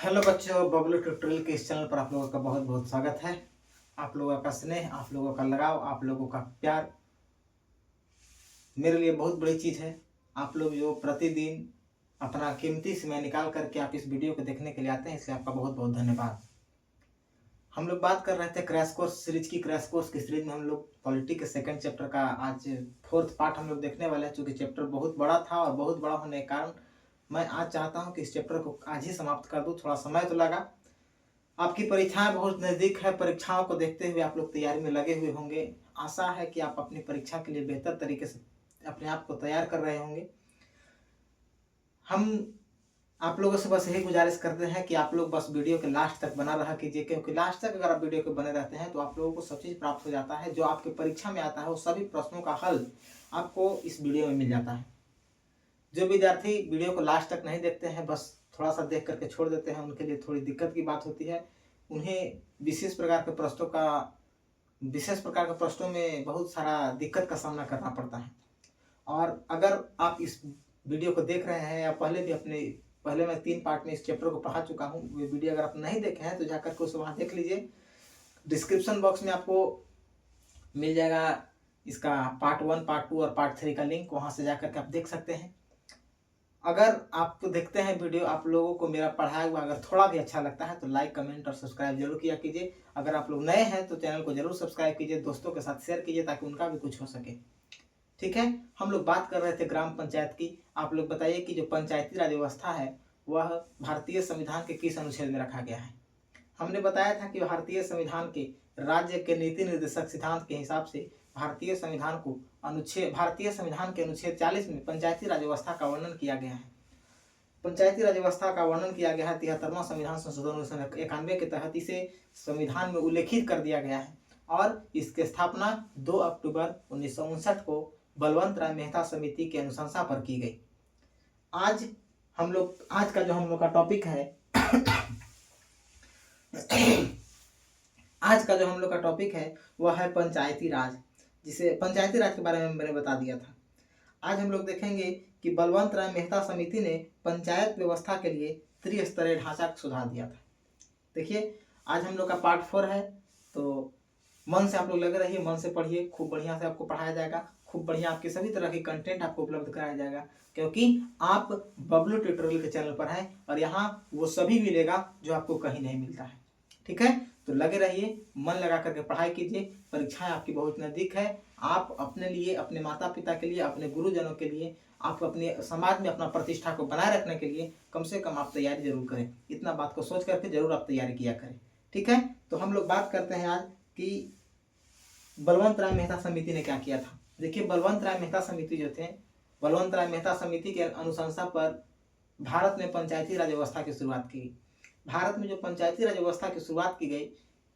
Hello बच्चों, Bablu tutorial के इस चैनल पर आप लोगों का बहुत बहुत स्वागत है। आप लोगों का स्नेह, आप लोगों का लगाव, आप लोगों का प्यार मेरे लिए बहुत बड़ी चीज़ है। आप लोग जो प्रतिदिन अपना कीमती समय निकाल करके आप इस वीडियो को देखने के लिए आते हैं, इसलिए आपका बहुत बहुत धन्यवाद। हम लोग बात कर रहे थे क्रैश कोर्स सीरीज की। क्रैश कोर्स की सीरीज में हम लोग पॉलिटी के सेकंड चैप्टर का आज फोर्थ पार्ट हम लोग देखने वाले हैं। चूँकि चैप्टर बहुत बड़ा था और बहुत बड़ा होने के कारण मैं आज चाहता हूं कि इस चैप्टर को आज ही समाप्त कर दूं। थोड़ा समय तो लगा, आपकी परीक्षाएं बहुत नज़दीक है। परीक्षाओं को देखते हुए आप लोग तैयारी में लगे हुए होंगे। आशा है कि आप अपनी परीक्षा के लिए बेहतर तरीके से अपने आप को तैयार कर रहे होंगे। हम आप लोगों से बस यही गुजारिश करते हैं कि आप लोग बस वीडियो के लास्ट तक बना रहा कीजिए, क्योंकि लास्ट तक अगर आप वीडियो के बने रहते हैं तो आप लोगों को सब चीज़ प्राप्त हो जाता है। जो आपके परीक्षा में आता है वो सभी प्रश्नों का हल आपको इस वीडियो में मिल जाता है। जो विद्यार्थी वीडियो को लास्ट तक नहीं देखते हैं, बस थोड़ा सा देख करके छोड़ देते हैं, उनके लिए थोड़ी दिक्कत की बात होती है। उन्हें विशेष प्रकार के प्रश्नों में बहुत सारा दिक्कत का सामना करना पड़ता है। और अगर आप इस वीडियो को देख रहे हैं या पहले मैं 3 पार्ट में इस चैप्टर को पढ़ा चुका हूँ, वे वीडियो अगर आप नहीं देखे हैं तो जाकर के उसे वहाँ देख लीजिए। डिस्क्रिप्शन बॉक्स में आपको मिल जाएगा इसका पार्ट 1, पार्ट 2 और पार्ट 3 का लिंक, वहाँ से जाकर के आप देख सकते हैं। अगर आप देखते हैं वीडियो, आप लोगों को मेरा पढ़ाया हुआ अगर थोड़ा भी अच्छा लगता है तो लाइक, कमेंट और सब्सक्राइब जरूर किया कीजिए। अगर आप लोग नए हैं तो चैनल को जरूर सब्सक्राइब कीजिए, दोस्तों के साथ शेयर कीजिए ताकि उनका भी कुछ हो सके। ठीक है, हम लोग बात कर रहे थे ग्राम पंचायत की। आप लोग बताइए कि जो पंचायती राज व्यवस्था है वह भारतीय संविधान के किस अनुच्छेद में रखा गया है। हमने बताया था कि भारतीय संविधान के राज्य के नीति निर्देशक सिद्धांत के हिसाब से भारतीय संविधान के अनुच्छेद 40 में पंचायती राज व्यवस्था का वर्णन किया गया है। पंचायती राज व्यवस्था का वर्णन किया गया है 73वां संविधान संशोधन 1991 के तहत इसे संविधान में उल्लेखित कर दिया गया है और इसकी स्थापना 2 अक्टूबर 1959 को बलवंत राय मेहता समिति की अनुशंसा पर की गई। आज का जो हम लोग का टॉपिक है आज का जो हम लोग का टॉपिक है वह है पंचायती राज, जिसे पंचायती राज के बारे में मैंने बता दिया था। आज हम लोग देखेंगे कि बलवंत राय मेहता समिति ने पंचायत व्यवस्था के लिए त्रिस्तरीय ढांचा सुधार दिया था। देखिए, आज हम लोग का पार्ट 4 है, तो मन से आप लोग लगे रहिए, मन से पढ़िए। खूब बढ़िया से आपको पढ़ाया जाएगा, खूब बढ़िया आपके सभी तरह की कंटेंट आपको उपलब्ध कराया जाएगा, क्योंकि आप बबलू ट्यूटोरियल के चैनल पर हैं और यहाँ वो सभी मिलेगा जो आपको कहीं नहीं मिलता है। ठीक है, तो लगे रहिए, मन लगा करके पढ़ाई कीजिए। परीक्षाएं आपकी बहुत नज़दीक है। आप अपने लिए, अपने माता पिता के लिए, अपने गुरुजनों के लिए, आप अपने समाज में अपना प्रतिष्ठा को बनाए रखने के लिए कम से कम आप तैयारी जरूर करें। इतना बात को सोच करके जरूर आप तैयारी किया करें। ठीक है, तो हम लोग बात करते हैं आज कि बलवंत राय मेहता समिति ने क्या किया था। देखिए, बलवंत राय मेहता समिति जो थे, बलवंत राय मेहता समिति के अनुशंसा पर भारत में पंचायती राज व्यवस्था की शुरुआत की गई। भारत में जो पंचायती राज व्यवस्था की शुरुआत की गई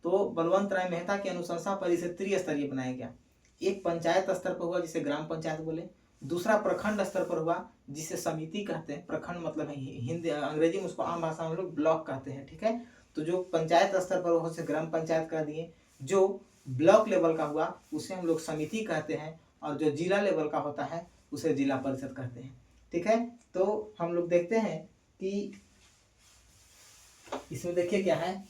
तो बलवंत राय मेहता की अनुशंसा पर इसे त्रिस्तरीय बनाया गया। एक पंचायत स्तर पर हुआ जिसे ग्राम पंचायत बोले, दूसरा प्रखंड स्तर पर हुआ जिसे समिति कहते हैं। प्रखंड मतलब है हिंदी, अंग्रेजी में उसको आम भाषा में लोग ब्लॉक कहते हैं। ठीक है, तो जो पंचायत स्तर पर हुआ उसे ग्राम पंचायत कह दिए, जो ब्लॉक लेवल का हुआ उसे हम लोग समिति कहते हैं, और जो जिला लेवल का होता है उसे जिला परिषद कहते हैं। ठीक है, तो हम लोग देखते हैं कि इसमें देखिए क्या है,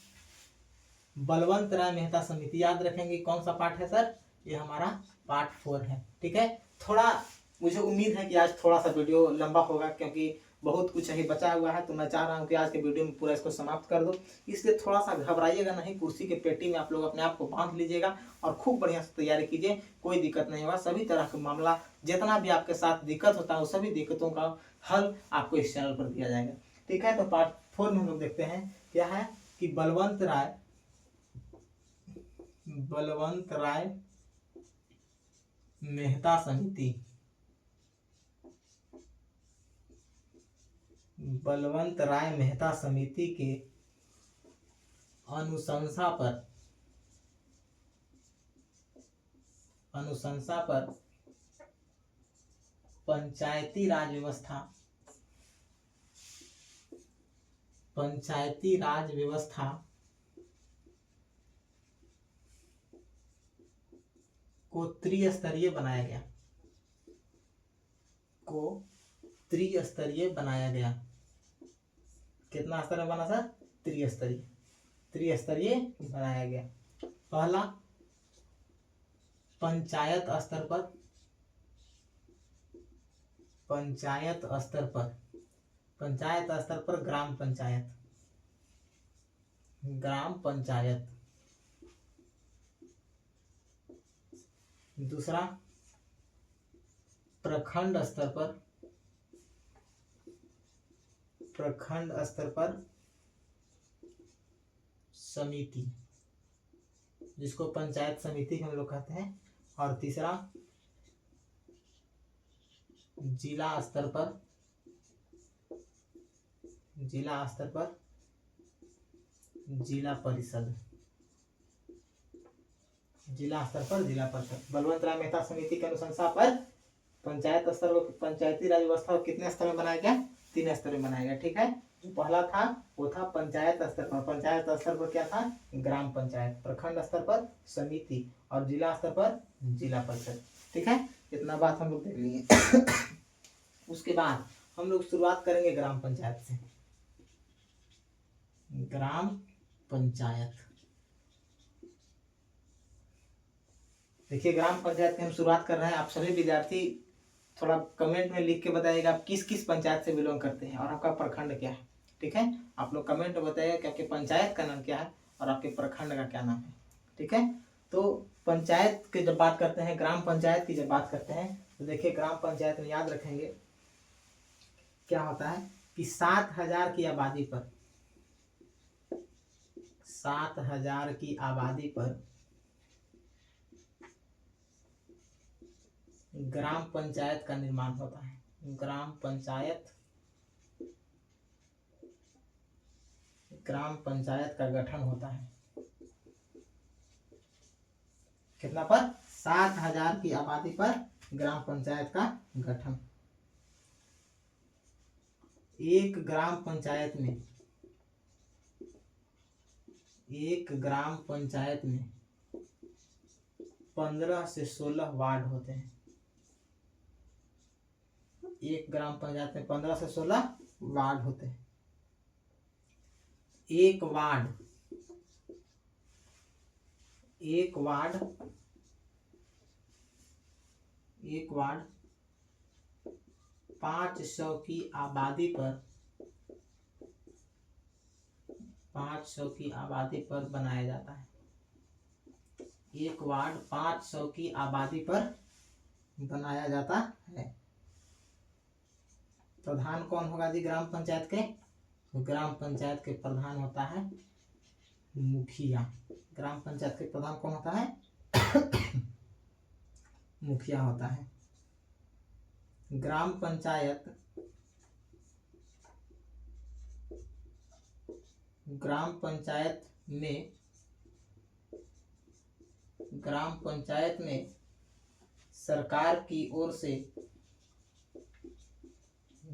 बलवंत राय मेहता समिति। याद रखेंगे कौन सा पार्ट है सर, ये हमारा पार्ट 4 है। ठीक है, थोड़ा मुझे उम्मीद है कि आज थोड़ा सा वीडियो लंबा होगा, क्योंकि बहुत कुछ अभी बचा हुआ है, तो मैं चाह रहा हूँ कि आज के वीडियो में पूरा इसको समाप्त कर दो। इसलिए थोड़ा सा घबराइएगा नहीं, कुर्सी के पेटी में आप लोग अपने आप को बांध लीजिएगा और खूब बढ़िया से तैयारी कीजिए। कोई दिक्कत नहीं होगा। सभी तरह का मामला, जितना भी आपके साथ दिक्कत होता है वो सभी दिक्कतों का हल आपको इस चैनल पर दिया जाएगा। ठीक है, तो पार्ट 4 में हम लोग देखते हैं क्या है कि बलवंत राय मेहता समिति, बलवंत राय मेहता समिति के अनुशंसा पर पंचायती राज व्यवस्था को त्रिस्तरीय बनाया गया। कितना स्तर में बना सर? त्रिस्तरीय त्रिस्तरीय बनाया गया। पहला पंचायत स्तर पर, पंचायत स्तर पर, पंचायत स्तर पर ग्राम पंचायत, ग्राम पंचायत। दूसरा प्रखंड स्तर पर, प्रखंड स्तर पर समिति, जिसको पंचायत समिति हम लोग कहते हैं। और तीसरा जिला स्तर पर, जिला स्तर पर जिला परिषद, जिला स्तर पर जिला परिषद। बलवंत राय मेहता समिति के अनुशंसा पर पंचायत स्तर पर पंचायती राज व्यवस्था को कितने स्तर में बनाया गया? 3 स्तर में बनाया गया। ठीक है, जो पहला था वो था पंचायत स्तर पर। पंचायत स्तर पर क्या था? ग्राम पंचायत। प्रखंड स्तर पर समिति और जिला स्तर पर जिला परिषद। ठीक है, इतना बात हम लोग देख लिए। उसके बाद हम लोग शुरुआत करेंगे ग्राम पंचायत से। ग्राम पंचायत, देखिए ग्राम पंचायत की हम शुरुआत कर रहे हैं। आप सभी विद्यार्थी थोड़ा कमेंट में लिख के बताइएगा आप किस किस पंचायत से बिलोंग करते हैं और आपका प्रखंड क्या है। ठीक है, आप लोग कमेंट में बताइएगा कि आपके पंचायत का नाम क्या है और आपके प्रखंड का क्या नाम है। ठीक है, तो पंचायत की जब बात करते हैं, ग्राम पंचायत की जब बात करते हैं, तो देखिए ग्राम पंचायत में याद रखेंगे क्या होता है कि 7,000 की आबादी पर, 7,000 की आबादी पर ग्राम पंचायत का निर्माण होता है। ग्राम पंचायत, ग्राम पंचायत का गठन होता है। कितना पर? 7,000 की आबादी पर ग्राम पंचायत का गठन। एक ग्राम पंचायत में, एक ग्राम पंचायत में 15 से 16 वार्ड होते हैं। एक ग्राम पंचायत में 15 से 16 वार्ड होते हैं। एक वार्ड, एक वार्ड, एक वार्ड 500 की आबादी पर, 500 की आबादी पर बनाया जाता है। एक वार्ड 500 की आबादी पर बनाया जाता है। प्रधान कौन होगा जी ग्राम पंचायत के? तो ग्राम पंचायत के प्रधान होता है मुखिया। ग्राम पंचायत के प्रधान कौन होता है? मुखिया होता है। ग्राम पंचायत, ग्राम पंचायत में, ग्राम पंचायत में सरकार की ओर से,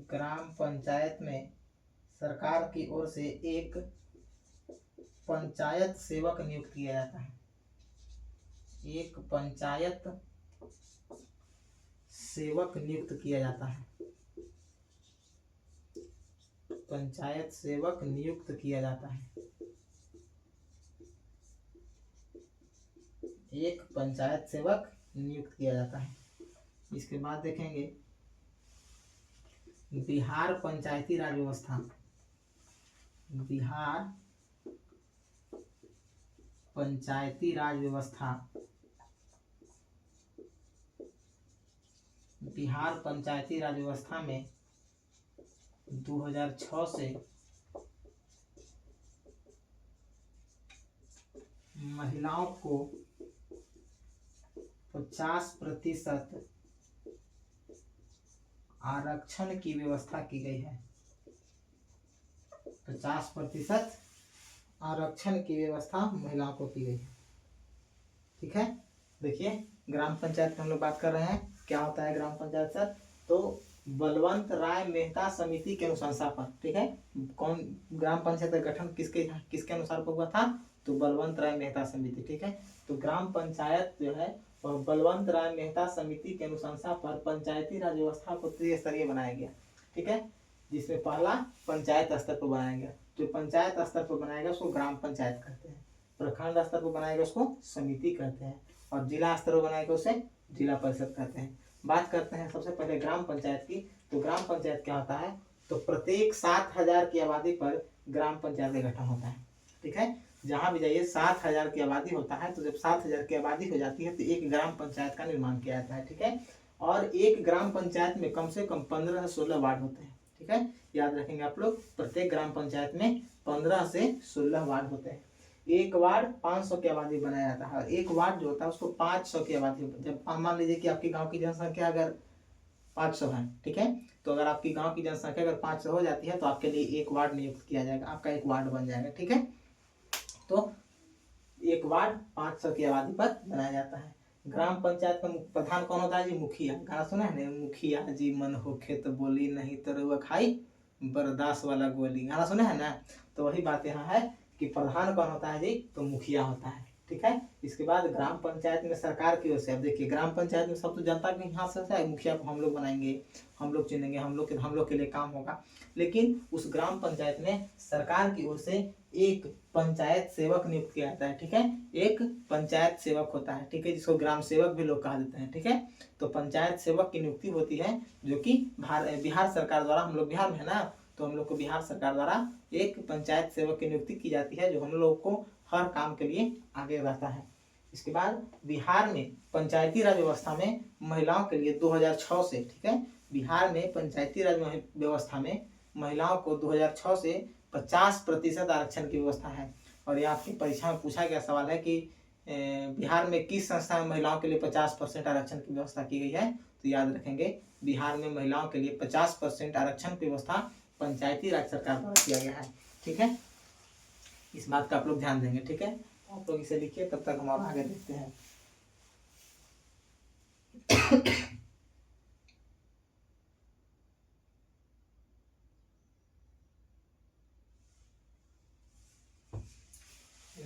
ग्राम पंचायत में सरकार की ओर से एक पंचायत सेवक नियुक्त किया जाता है। एक पंचायत सेवक नियुक्त किया जाता है। पंचायत सेवक नियुक्त किया जाता है। एक पंचायत सेवक नियुक्त किया जाता है। इसके बाद देखेंगे बिहार पंचायती राज व्यवस्था। बिहार पंचायती राज व्यवस्था, बिहार पंचायती राज व्यवस्था में 2006 से महिलाओं को 50% आरक्षण की व्यवस्था की गई है। 50% आरक्षण की व्यवस्था महिलाओं को की गई है। ठीक है, देखिए ग्राम पंचायत की हम लोग बात कर रहे हैं। क्या होता है ग्राम पंचायत सर? तो बलवंत राय मेहता समिति के अनुशंसा पर, ठीक है, कौन ग्राम पंचायत का गठन किसके किसके अनुसार पर हुआ था? तो बलवंत राय मेहता समिति। ठीक है, तो ग्राम पंचायत जो है वह बलवंत राय मेहता समिति के अनुशंसा पर पंचायती राज व्यवस्था को त्रिस्तरीय बनाया गया। ठीक है, जिसमें पहला पंचायत स्तर पर बनाया गया। जो पंचायत स्तर पर बनाएगा उसको ग्राम पंचायत कहते हैं, प्रखंड स्तर पर बनाएगा उसको समिति कहते हैं, और जिला स्तर पर बनाएगा उसे जिला परिषद कहते हैं। बात करते हैं सबसे पहले ग्राम पंचायत की। तो ग्राम पंचायत क्या होता है, तो प्रत्येक 7,000 की आबादी पर ग्राम पंचायत का गठन होता है। ठीक है, जहाँ भी जाइए 7,000 की आबादी होता है, तो जब 7,000 की आबादी हो जाती है तो एक ग्राम पंचायत का निर्माण किया जाता है। ठीक है, और एक ग्राम पंचायत में कम से कम 15 से 16 वार्ड होते हैं। ठीक है, याद रखेंगे आप लोग, प्रत्येक ग्राम पंचायत में 15 से 16 वार्ड होते हैं। एक वार्ड 500 की आबादी बनाया जाता है, और एक वार्ड जो होता है उसको 500 की आबादी। जब मान लीजिए कि आपके गांव की जनसंख्या अगर 500 है, ठीक है, तो अगर आपकी गांव की जनसंख्या अगर 500 हो जाती है तो आपके लिए एक वार्ड नियुक्त किया जाएगा, आपका एक वार्ड बन जाएगा। ठीक है, तो एक वार्ड 500 की आबादी पर बनाया जाता है। ग्राम पंचायत का प्रधान कौन होता है जी, मुखिया। गाना सुना है ना, मुखिया जी मन होखे तो बोली, नहीं तो रुआ खाई बर्दाश्त वाला गोली। गाना सुना है ना, तो वही बात यहाँ है कि प्रधान कौन होता है जी, तो मुखिया होता है। ठीक है, इसके बाद ग्राम पंचायत में सरकार की ओर से, अब देखिए ग्राम पंचायत में सब तो जनता के हाथ से है, मुखिया को हम लोग बनाएंगे, हम लोग चुनेंगे, हम लोग के लिए काम होगा। लेकिन उस ग्राम पंचायत में सरकार की ओर से एक पंचायत सेवक नियुक्त किया जाता है। ठीक है, एक पंचायत सेवक होता है। ठीक है, जिसको ग्राम सेवक भी लोग कहा देते हैं। ठीक है, तो पंचायत सेवक की नियुक्ति होती है, जो कि बिहार सरकार द्वारा, हम लोग बिहार में है ना, तो हम लोग को बिहार सरकार द्वारा एक पंचायत सेवक की नियुक्ति की जाती है, जो हम लोग को हर काम के लिए आगे रहता है। इसके बाद बिहार में पंचायती राज व्यवस्था में महिलाओं के लिए 2006 से, ठीक है, बिहार में पंचायती राज व्यवस्था में महिलाओं को 2006 से 50% आरक्षण की व्यवस्था है। और ये आपकी परीक्षा में पूछा गया सवाल है कि बिहार में किस संस्था में महिलाओं के लिए 50% आरक्षण की व्यवस्था की गई है, तो याद रखेंगे बिहार में महिलाओं के लिए 50% आरक्षण की व्यवस्था पंचायती राज सरकार द्वारा किया गया है। ठीक है, इस बात का आप लोग ध्यान देंगे। ठीक है, आप लोग इसे लिखिए, तब तक हम और आगे देखते हैं।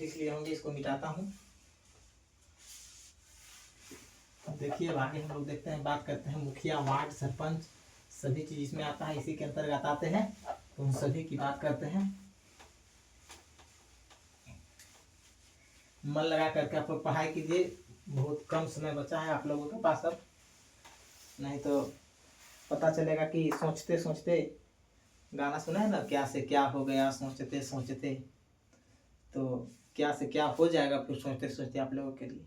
इसलिए हम इसको मिटाता हूँ। अब देखिए अब आगे हम लोग देखते हैं, बात करते हैं मुखिया, वार्ड, सरपंच, सभी चीज इसमें आता है, इसी के अंतर्गत आते हैं, तो उन सभी की बात करते हैं। मन लगा करके आप लोग पढ़ाई कीजिए, बहुत कम समय बचा है आप लोगों के पास अब, नहीं तो पता चलेगा कि सोचते सोचते, गाना सुना है ना, क्या से क्या हो गया सोचते सोचते, तो क्या से क्या हो जाएगा फिर सोचते सोचते आप लोगों के लिए।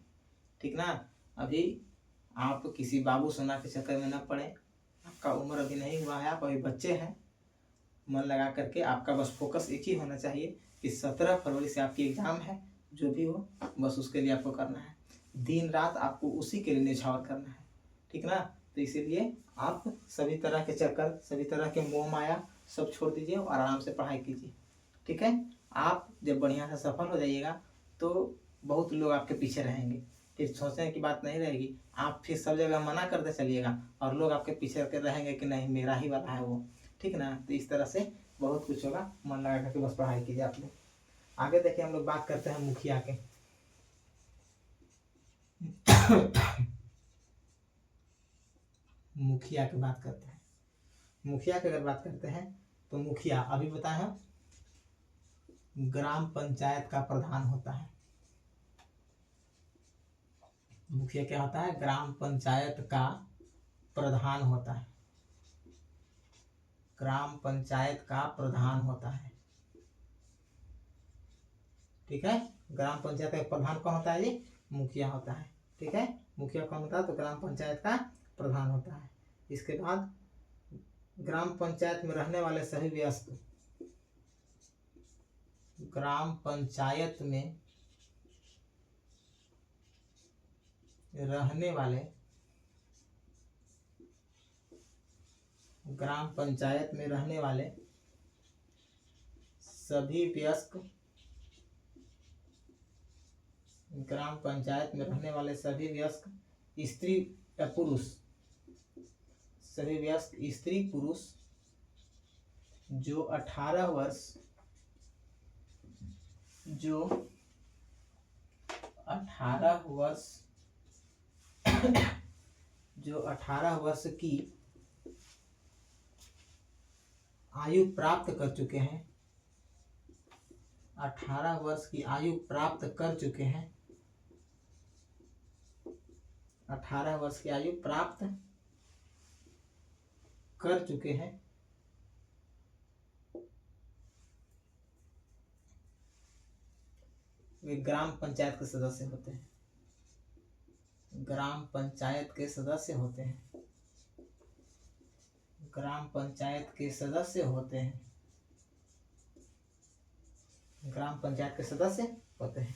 ठीक ना, अभी आप किसी बाबू सोना के चक्कर में न पड़े, आपका उम्र अभी नहीं हुआ है, आप अभी बच्चे हैं। मन लगा करके आपका बस फोकस एक ही होना चाहिए कि 17 फरवरी से आपकी एग्ज़ाम है, जो भी हो बस उसके लिए आपको करना है, दिन रात आपको उसी के लिए न्यौछावर करना है। ठीक ना, तो इसीलिए आप सभी तरह के चक्कर, सभी तरह के मोह माया सब छोड़ दीजिए और आराम से पढ़ाई कीजिए। ठीक है, आप जब बढ़िया से सफल हो जाइएगा तो बहुत लोग आपके पीछे रहेंगे, फिर सोचने की बात नहीं रहेगी, आप फिर सब जगह मना करते चलिएगा और लोग आपके पीछे रहेंगे कि नहीं मेरा ही वाला है वो। ठीक ना, तो इस तरह से बहुत कुछ होगा, मन लगा करके बस पढ़ाई कीजिए आप लोग। आगे देखिए हम लोग बात करते हैं मुखिया के। मुखिया की बात करते हैं, मुखिया की अगर बात करते हैं तो मुखिया अभी बताए हैं ग्राम पंचायत का प्रधान होता है। मुखिया क्या होता है, ग्राम पंचायत का प्रधान होता है, ग्राम पंचायत का प्रधान होता है। ठीक है, ग्राम पंचायत का प्रधान कौन होता है जी, मुखिया होता है। ठीक है, मुखिया कौन होता है, तो ग्राम पंचायत का प्रधान होता है। इसके बाद ग्राम पंचायत में रहने वाले सभी वयस्क, ग्राम पंचायत में रहने वाले, ग्राम पंचायत में रहने वाले सभी वयस्क, ग्राम पंचायत में रहने वाले सभी वयस्क स्त्री या पुरुष, सभी वयस्क स्त्री पुरुष जो 18 वर्ष, जो 18 वर्ष जो 18 वर्ष की आयु प्राप्त कर चुके हैं, 18 वर्ष की आयु प्राप्त कर चुके हैं, 18 वर्ष की आयु प्राप्त कर चुके हैं, वे ग्राम पंचायत के सदस्य होते हैं, ग्राम पंचायत के सदस्य होते हैं, ग्राम पंचायत के सदस्य होते हैं, ग्राम पंचायत के सदस्य होते हैं।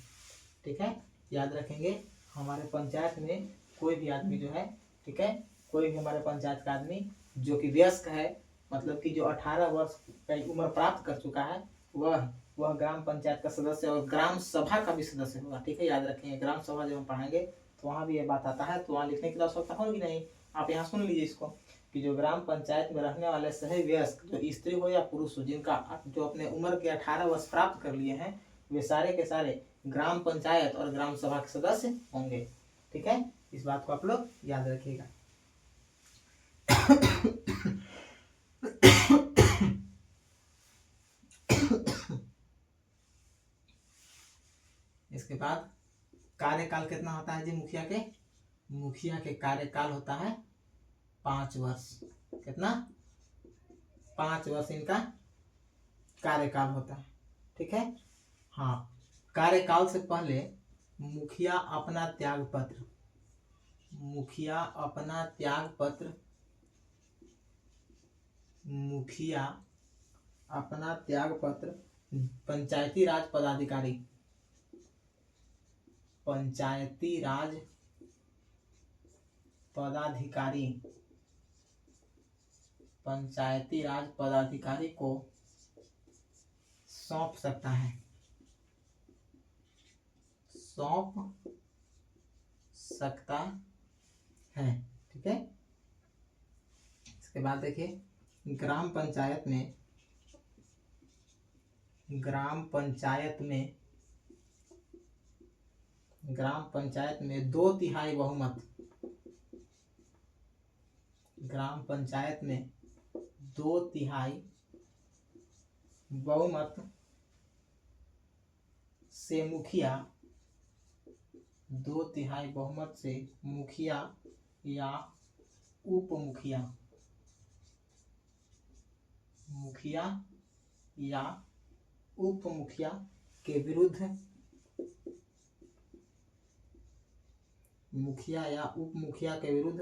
ठीक है, याद रखेंगे हमारे पंचायत में कोई भी आदमी जो है, ठीक है, कोई भी हमारे पंचायत का आदमी जो कि वयस्क है, मतलब कि जो 18 वर्ष की उम्र प्राप्त कर चुका है, वह ग्राम पंचायत का सदस्य और ग्राम सभा का भी सदस्य होगा। ठीक है, याद रखेंगे ग्राम सभा जब हम पढ़ाएंगे तो वहाँ भी ये बात आता है, तो वहाँ लिखने की आवश्यकता होगी नहीं। आप यहाँ सुन लीजिए इसको कि जो ग्राम पंचायत में रहने वाले सभी वयस्क, जो स्त्री हो या पुरुष हो, जिनका जो अपने उम्र के 18 वर्ष प्राप्त कर लिए हैं, वे सारे के सारे ग्राम पंचायत और ग्राम सभा के सदस्य होंगे। ठीक है, इस बात को आप लोग याद रखिएगा। इसके बाद कार्यकाल कितना होता है जी मुखिया के? मुखिया के कार्यकाल होता है 5 वर्ष। कितना? 5 वर्ष इनका कार्यकाल होता है। ठीक है, हाँ, कार्यकाल से पहले मुखिया अपना त्याग पत्र, मुखिया अपना त्याग पत्र, मुखिया अपना त्याग पत्र पंचायती राज पदाधिकारी, पंचायती राज पदाधिकारी, पंचायती राज पदाधिकारी को सौंप सकता है, सौंप सकता है। ठीक है, इसके बाद देखिए ग्राम पंचायत में, ग्राम पंचायत में, ग्राम पंचायत में 2/3 बहुमत, ग्राम पंचायत में 2/3 बहुमत से मुखिया, 2/3 बहुमत से मुखिया या उप मुखिया, मुखिया या उप मुखिया के विरुद्ध, मुखिया या उप मुखिया के विरुद्ध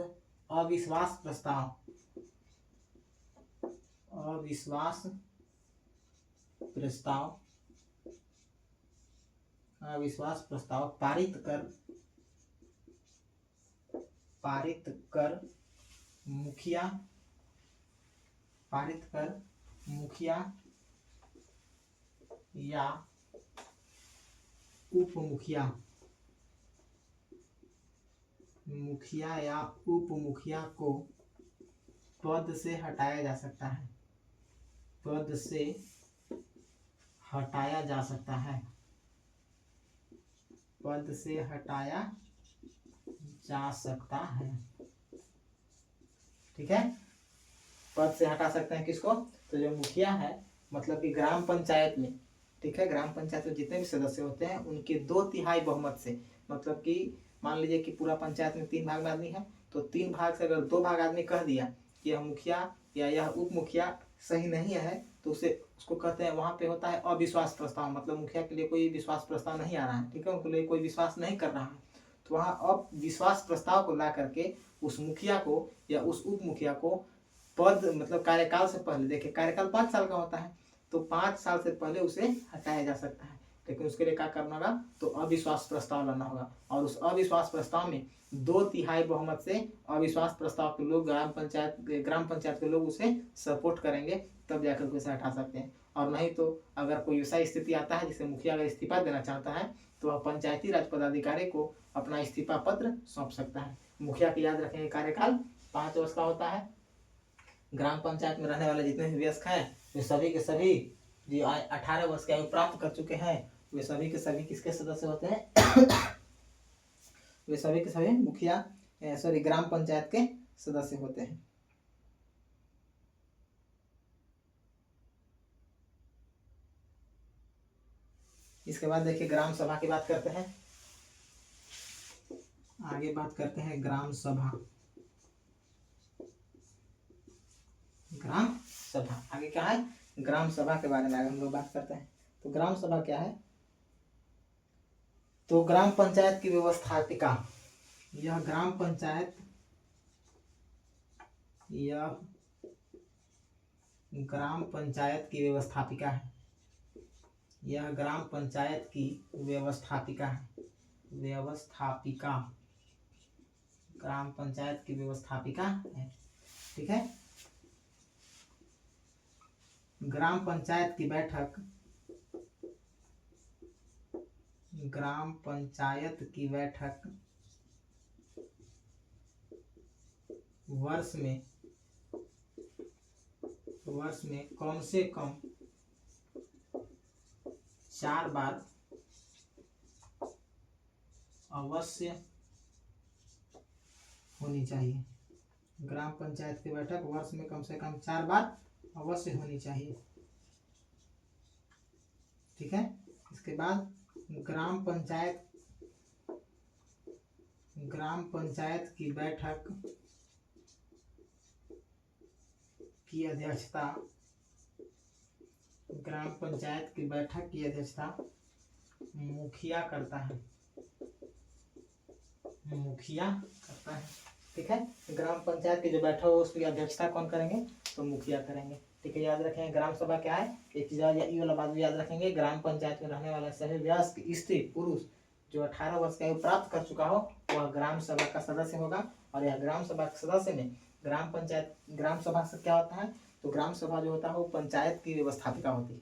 अविश्वास प्रस्ताव, अविश्वास प्रस्ताव, अविश्वास प्रस्ताव पारित कर मुखिया, पारित कर मुखिया या उप मुखिया, मुखिया या उप मुखिया को पद से हटाया जा सकता है, पद से हटाया जा सकता है, पद से हटाया जा सकता है। ठीक है, पद से हटा सकते हैं किसको? तो जो मुखिया है, मतलब कि ग्राम पंचायत में, ठीक है, ग्राम पंचायत में जितने भी सदस्य होते हैं उनके 2/3 बहुमत से, मतलब कि मान लीजिए कि पूरा पंचायत में 3 भाग में आदमी है, तो 3 भाग से अगर 2 भाग आदमी कह दिया कि यह मुखिया या यह उप मुखिया सही नहीं है, तो उसको कहते हैं, वहां पे होता है अविश्वास प्रस्ताव, मतलब मुखिया के लिए कोई विश्वास प्रस्ताव नहीं आ रहा है, ठीक है, उनके लिए कोई विश्वास नहीं कर रहा है, तो वहाँ अविश्वास प्रस्ताव को ला करके उस मुखिया को या उस उप मुखिया को पद, मतलब कार्यकाल से पहले, देखिए कार्यकाल 5 साल का होता है, तो 5 साल से पहले उसे हटाया जा सकता है, लेकिन उसके लिए क्या करना होगा? तो अविश्वास प्रस्ताव लाना होगा, और उस अविश्वास प्रस्ताव में 2/3 बहुमत से अविश्वास प्रस्ताव के लोग, ग्राम पंचायत के लोग उसे सपोर्ट करेंगे, तब जाकर उसे हटा सकते हैं। और नहीं तो अगर कोई ऐसा स्थिति आता है जिसे मुखिया अगर इस्तीफा देना चाहता है, तो वह पंचायती राज पदाधिकारी को अपना इस्तीफा पत्र सौंप सकता है। मुखिया की याद रखेंगे कार्यकाल 5 वर्ष का होता है। ग्राम पंचायत में रहने वाले जितने भी वयस्क हैं, वे सभी के सभी जो 18 वर्ष की आयु प्राप्त कर चुके हैं, वे सभी के सभी किसके सदस्य होते हैं? वे सभी के सभी मुखिया, सॉरी, ग्राम पंचायत के सदस्य होते हैं। इसके बाद देखिए ग्राम सभा की बात करते हैं। आगे बात करते हैं ग्राम सभा। ग्राम सभा आगे क्या है, ग्राम सभा के बारे में आगे हम लोग बात करते हैं। तो ग्राम सभा क्या है, तो ग्राम पंचायत की व्यवस्थापिका, यह ग्राम पंचायत, यह ग्राम पंचायत की व्यवस्थापिका है, यह ग्राम पंचायत की व्यवस्थापिका है, व्यवस्थापिका, ग्राम पंचायत की व्यवस्थापिका है। ठीक है, ग्राम पंचायत की बैठक, ग्राम पंचायत की बैठक वर्ष में कम से कम 4 बार अवश्य होनी चाहिए। ग्राम पंचायत की बैठक वर्ष में कम से कम 4 बार अवश्य होनी चाहिए। ठीक है, इसके बाद ग्राम पंचायत की बैठक की अध्यक्षता, ग्राम पंचायत की बैठक की अध्यक्षता मुखिया करता है, मुखिया करता है। ठीक है, ग्राम पंचायत की जो बैठक है उसकी अध्यक्षता कौन करेंगे, तो मुखिया करेंगे। ठीक है, याद रखेंगे ग्राम सभा क्या है, एक चीज ये वाला बात भी याद रखेंगे, ग्राम पंचायत में रहने वाला सभी वयस्क स्त्री पुरुष जो 18 वर्ष की आयु प्राप्त कर चुका हो वह ग्राम सभा का सदस्य होगा। और यह ग्राम सभा के सदस्य में ग्राम सभा से क्या होता है, तो ग्राम सभा जो होता है वो पंचायत की व्यवस्थापिका होती है।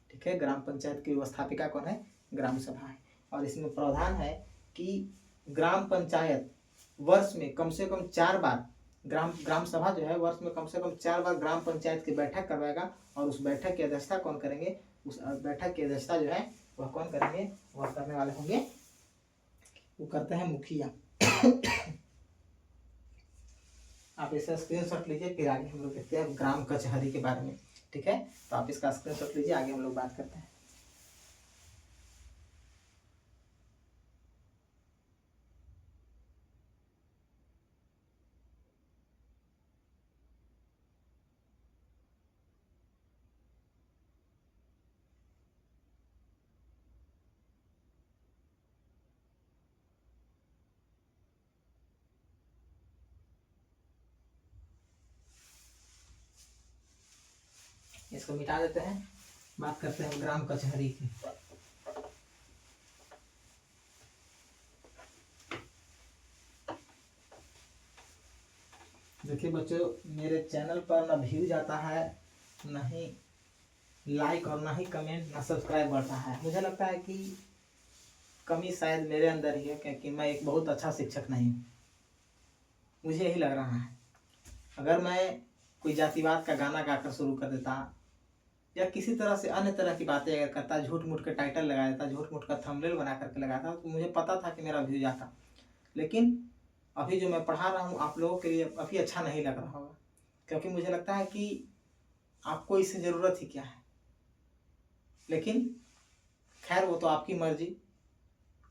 ठीक है, ग्राम पंचायत की व्यवस्थापिका कौन है, ग्राम सभा है। और इसमें प्रावधान है कि ग्राम पंचायत वर्ष में कम से कम 4 बार, ग्राम सभा जो है वर्ष में कम से कम 4 बार ग्राम पंचायत की बैठक करवाएगा। और उस बैठक की अध्यक्षता कौन करेंगे, उस बैठक की अध्यक्षता जो है वह कौन करेंगे, वह करने वाले होंगे, वो करते हैं मुखिया। आप इसका स्क्रीनशॉट लीजिए, फिर आगे हम लोग देखते हैं ग्राम कचहरी के बारे में। ठीक है, तो आप इसका स्क्रीनशॉट लीजिए, आगे हम लोग बात करते हैं। इसको मिटा देते हैं, बात करते हैं ग्राम कचहरी की। देखिए बच्चों, मेरे चैनल पर ना व्यू जाता है, ना ही लाइक और ना ही कमेंट, ना सब्सक्राइब बढ़ता है। मुझे लगता है कि कमी शायद मेरे अंदर ही है, क्योंकि मैं एक बहुत अच्छा शिक्षक नहीं हूँ, मुझे यही लग रहा है। अगर मैं कोई जातिवाद का गाना गाकर शुरू कर देता या किसी तरह से अन्य तरह की बातें अगर करता, झूठ मूठ के टाइटल लगा देता, झूठ मूठ का थंबनेल बना करके लगाता, तो मुझे पता था कि मेरा व्यू जाता। लेकिन अभी जो मैं पढ़ा रहा हूँ आप लोगों के लिए अभी अच्छा नहीं लग रहा होगा, क्योंकि मुझे लगता है कि आपको इससे ज़रूरत ही क्या है। लेकिन खैर वो तो आपकी मर्जी,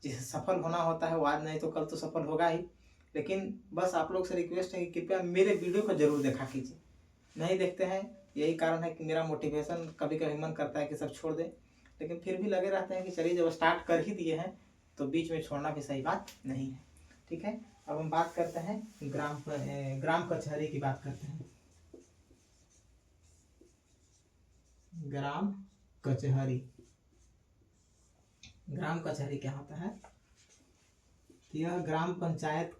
जिसे सफल होना होता है वो आज नहीं तो कल तो सफल होगा ही। लेकिन बस आप लोग से रिक्वेस्ट है कि कृपया मेरे वीडियो को जरूर देखा कीजिए। नहीं देखते हैं, यही कारण है कि मेरा मोटिवेशन कभी कभी मन करता है कि सब छोड़ दें, लेकिन फिर भी लगे रहते हैं कि चलिए जब स्टार्ट कर ही दिए हैं तो बीच में छोड़ना भी सही बात नहीं है। ठीक है, अब हम बात करते हैं ग्राम कचहरी की बात करते हैं। ग्राम कचहरी, ग्राम कचहरी क्या होता है, यह ग्राम पंचायत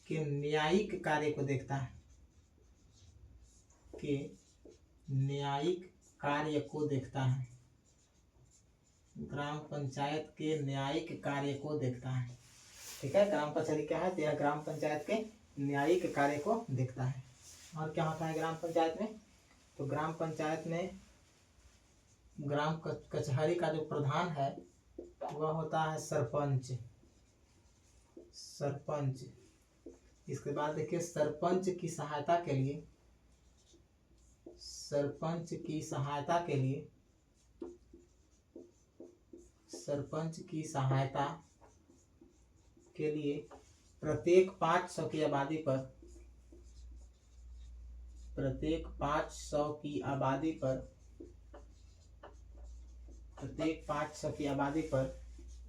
के न्यायिक कार्य को देखता है, के न्यायिक कार्य को देखता है, ग्राम पंचायत के न्यायिक कार्य को देखता है। ठीक है, ग्राम कचहरी क्या है, तो यह ग्राम पंचायत के न्यायिक कार्य को देखता है। और क्या होता है ग्राम पंचायत में, तो ग्राम पंचायत में ग्राम कचहरी का जो प्रधान है वह होता है सरपंच। इसके बाद देखिए सरपंच की सहायता के लिए, सरपंच की सहायता के लिए, सरपंच की सहायता के लिए प्रत्येक 500 की आबादी पर, प्रत्येक 500 की आबादी पर, प्रत्येक 500 की आबादी पर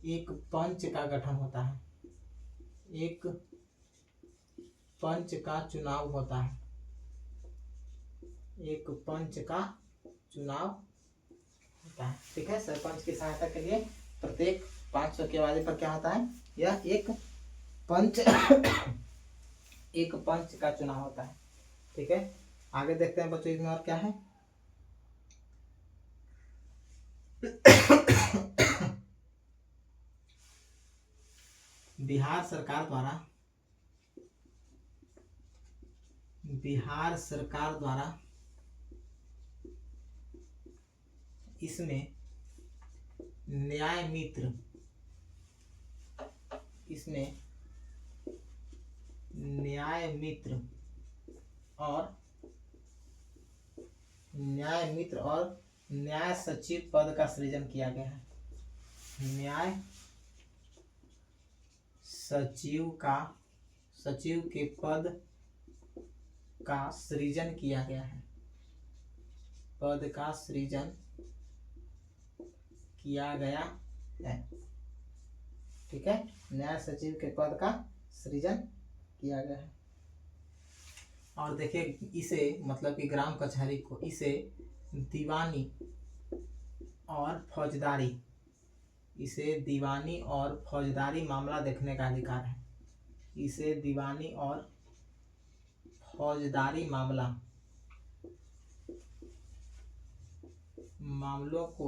एक पंच का गठन होता है, एक पंच का चुनाव होता है, एक पंच का चुनाव होता है। ठीक है, सरपंच की सहायता के लिए प्रत्येक 500 की आबादी पर क्या होता है, यह एक पंच एक पंच का चुनाव होता है। ठीक है, आगे देखते हैं बच्चों इसमें और क्या है। बिहार सरकार द्वारा, बिहार सरकार द्वारा इसमें न्याय मित्र, इसमें न्याय मित्र और न्याय मित्र और न्याय सचिव पद का सृजन किया गया है। न्याय सचिव का, सचिव के पद का सृजन किया गया है, पद का सृजन किया गया है। ठीक है, न्याय सचिव के पद का सृजन किया गया है। और देखिए इसे मतलब कि ग्राम कचहरी को, इसे दीवानी और फौजदारी, इसे दीवानी और फौजदारी मामला देखने का अधिकार है, इसे दीवानी और फौजदारी मामलों को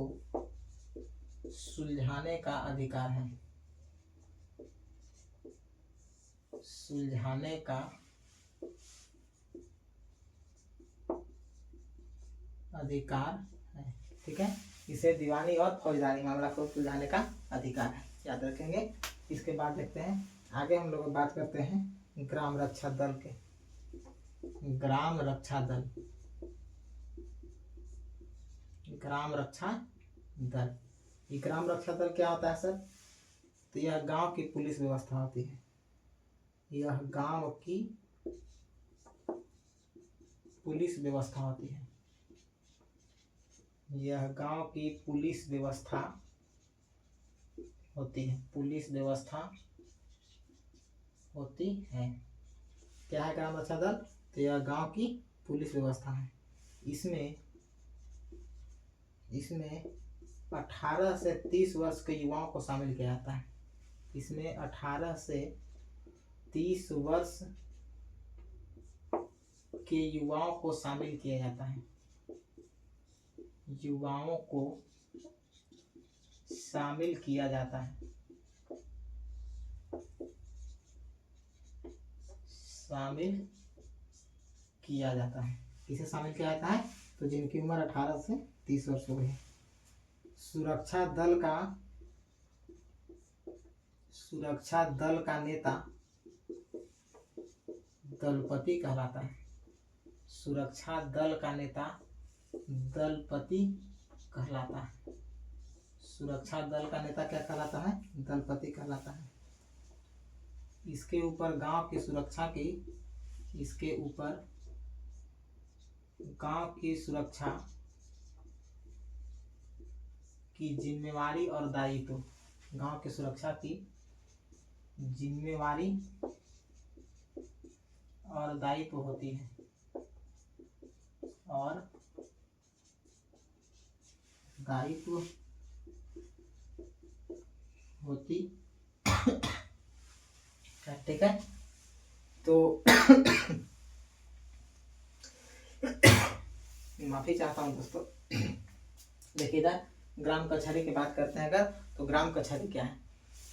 सुलझाने का अधिकार है, सुलझाने का अधिकार है। ठीक है, इसे दीवानी और फौजदारी मामला को सुलझाने का अधिकार है, याद रखेंगे। इसके बाद देखते हैं आगे, हम लोग बात करते हैं ग्राम रक्षा दल के। ग्राम रक्षा दल, ग्राम रक्षा दल, ये ग्राम रक्षा दल क्या होता है सर? तो यह गांव की पुलिस व्यवस्था होती है, यह गांव की पुलिस व्यवस्था होती है, यह गांव की पुलिस व्यवस्था होती है, पुलिस व्यवस्था होती है। क्या है ग्राम रक्षा दल? तो यह गांव की पुलिस व्यवस्था है। इसमें 18 से 30 वर्ष के युवाओं को शामिल किया जाता है, इसमें 18 से 30 वर्ष के युवाओं को शामिल किया जाता है, युवाओं को शामिल किया जाता है, शामिल किया जाता है। किसे शामिल किया जाता है? तो जिनकी उम्र 18 से 30 वर्ष हो गई। सुरक्षा दल का नेता दलपति कहलाता है, सुरक्षा दल का नेता दलपति कहलाता है, सुरक्षा दल का नेता क्या कहलाता है? दलपति कहलाता है। इसके ऊपर गांव की सुरक्षा की, इसके ऊपर गांव की सुरक्षा की जिम्मेवारी और दायित्व, गांव की सुरक्षा की जिम्मेवारी और दायित्व होती है, और दायित्व होती है। ठीक है, तो माफी चाहता हूँ दोस्तों। देखिए इधर ग्राम कचहरी की बात करते हैं अगर, तो ग्राम कचहरी क्या है?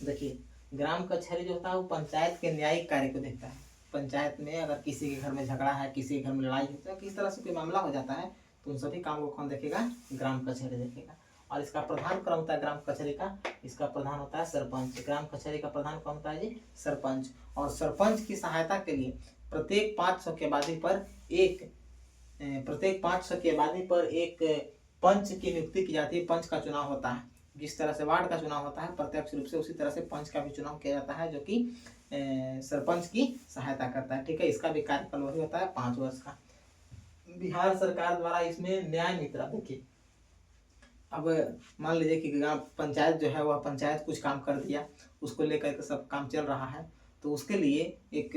देखिए ग्राम कचहरी जो होता है वो पंचायत के न्यायिक कार्य को देखता है। पंचायत में अगर किसी के घर में झगड़ा है, किसी के घर में लड़ाई होती है, किस तरह से कोई मामला हो जाता है, तो उन सभी कामों को कौन देखेगा? ग्राम कचहरी देखेगा। और इसका प्रधान कौन होता है ग्राम कचहरी का? इसका प्रधान होता है सरपंच। ग्राम कचहरी का प्रधान कौन होता है जी? सरपंच। और सरपंच की सहायता के लिए प्रत्येक 500 की आबादी पर एक पंच की नियुक्ति की जाती है। पंच का चुनाव होता है, जिस तरह से वार्ड का चुनाव होता है प्रत्यक्ष रूप से, उसी तरह से पंच का भी चुनाव किया जाता है, जो कि सरपंच की सहायता करता है। ठीक है, इसका भी कार्यकाल वही होता है 5 वर्ष का। बिहार सरकार द्वारा इसमें न्याय मित्र, देखिए अब मान लीजिए कि ग्राम पंचायत जो है वह पंचायत कुछ काम कर दिया, उसको लेकर के सब काम चल रहा है, तो उसके लिए एक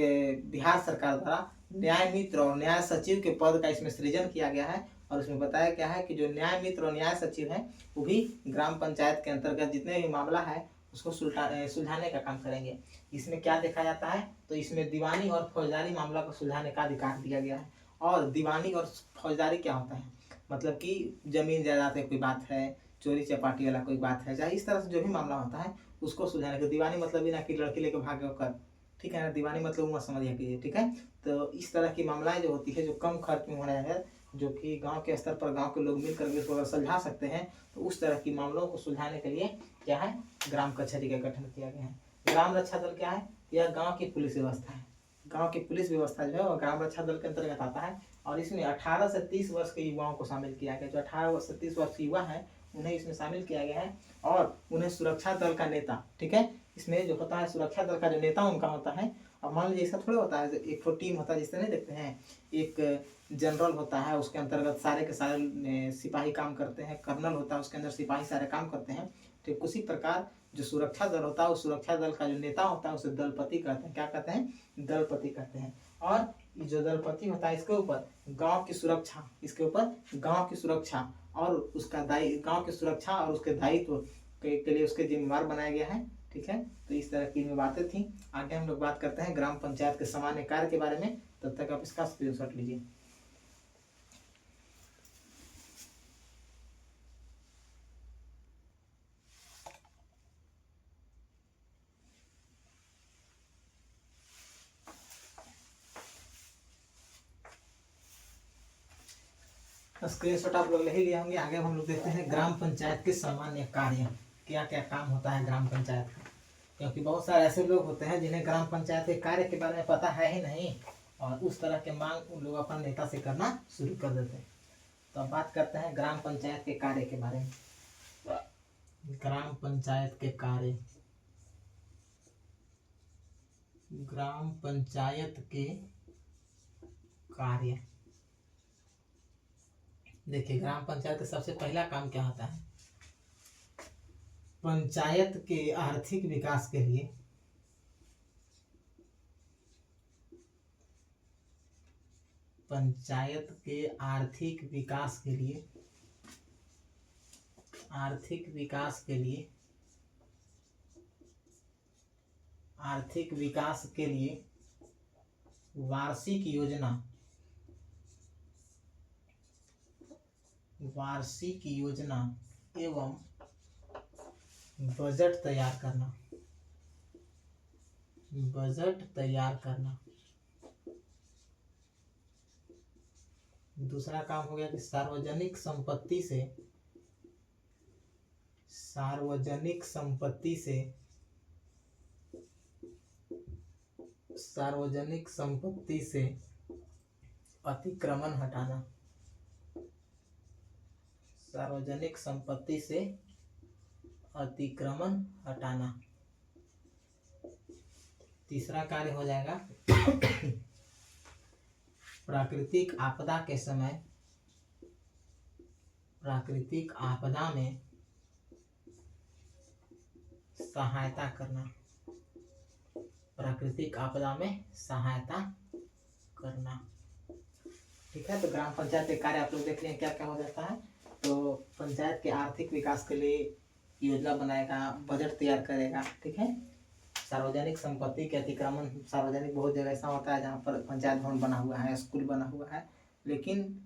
बिहार सरकार द्वारा न्याय मित्र और न्याय सचिव के पद का इसमें सृजन किया गया है। और इसमें बताया गया है कि जो न्याय मित्र और न्याय सचिव है वो भी ग्राम पंचायत के अंतर्गत जितने भी मामला है उसको सुलझाने का काम करेंगे। इसमें क्या देखा जाता है, तो इसमें दीवानी और फौजदारी मामला को सुलझाने का अधिकार दिया गया है। और दीवानी और फौजदारी क्या होता है, मतलब कि जमीन जायदाद की कोई बात है, चोरी चपाटी वाला कोई बात है, चाहे इस तरह से जो भी मामला होता है उसको सुलझाने का। दीवानी मतलब भी ना कि लड़की लेके भागे होकर, ठीक है ना, दीवानी मतलब मत समझिए कीजिए, ठीक है। तो इस तरह की मामलाएं जो होती है जो कम खर्च में होना है, जो कि गांव के स्तर पर गांव के लोग मिल करके उसको सुलझा सकते हैं, तो उस तरह की मामलों को सुलझाने के लिए क्या है, ग्राम कचहरी का गठन किया गया है। ग्राम रक्षा दल क्या है, यह गाँव की पुलिस व्यवस्था है। गाँव की पुलिस व्यवस्था जो है वह ग्राम रक्षा दल के अंतर्गत आता है। और इसमें 18 से 30 वर्ष के युवाओं को शामिल किया गया। जो 18 वर्ष से 30 वर्ष के युवा हैं उन्हें इसमें शामिल किया गया है। और उन्हें सुरक्षा दल का नेता, ठीक है, इसमें जो होता है सुरक्षा दल का जो नेता उनका होता है। अब मान लीजिए ऐसा थोड़ा होता है, एक तो टीम होता है जिससे नहीं देखते हैं, एक जनरल होता है उसके अंतर्गत सारे के सारे सिपाही काम करते हैं, कर्नल होता है उसके अंदर सिपाही सारे काम करते हैं। ठीक उसी प्रकार जो सुरक्षा दल होता है उस सुरक्षा दल का जो नेता होता है उसे दलपति कहते हैं। क्या कहते हैं, दलपति कहते हैं। और जो दलपति होता है इसके ऊपर गांव की सुरक्षा, इसके ऊपर गांव की सुरक्षा और उसका गांव की सुरक्षा और उसके दायित्व के लिए उसके जिम्मेवार बनाया गया है। ठीक है, तो इस तरह की बातें थी। आगे हम लोग बात करते हैं ग्राम पंचायत के सामान्य कार्य के बारे में। तब तक आप इसका स्क्रीनशॉट लीजिए। स्क्रीनशॉट आप लोग ले ही लिए होंगे। आगे हम लोग देखते हैं ग्राम पंचायत के सामान्य कार्य, क्या क्या काम होता है ग्राम पंचायत का। क्योंकि बहुत सारे ऐसे लोग होते हैं जिन्हें ग्राम पंचायत के कार्य के बारे में पता है ही नहीं, और उस तरह के मांग उन लोग अपन नेता से करना शुरू कर देते हैं। तो अब बात करते हैं ग्राम पंचायत के कार्य के बारे में। ग्राम पंचायत के कार्य, ग्राम पंचायत के कार्य। देखिए ग्राम पंचायत का सबसे पहला काम क्या होता है, पंचायत के आर्थिक विकास के लिए पंचायत के आर्थिक विकास के लिए आर्थिक विकास के लिए आर्थिक विकास के लिए वार्षिक योजना एवं बजट तैयार करना। दूसरा काम हो गया कि सार्वजनिक संपत्ति से अतिक्रमण हटाना। सार्वजनिक संपत्ति से अतिक्रमण हटाना। तीसरा कार्य हो जाएगा प्राकृतिक आपदा में सहायता करना। प्राकृतिक आपदा में सहायता करना। ठीक है, तो ग्राम पंचायत के कार्य आप लोग देख रहे हैं क्या क्या हो जाता है। तो पंचायत के आर्थिक विकास के लिए योजना बनाएगा, बजट तैयार करेगा। ठीक है, सार्वजनिक संपत्ति के अतिक्रमण, सार्वजनिक बहुत जगह ऐसा होता है जहाँ पर पंचायत भवन बना हुआ है, स्कूल बना हुआ है, लेकिन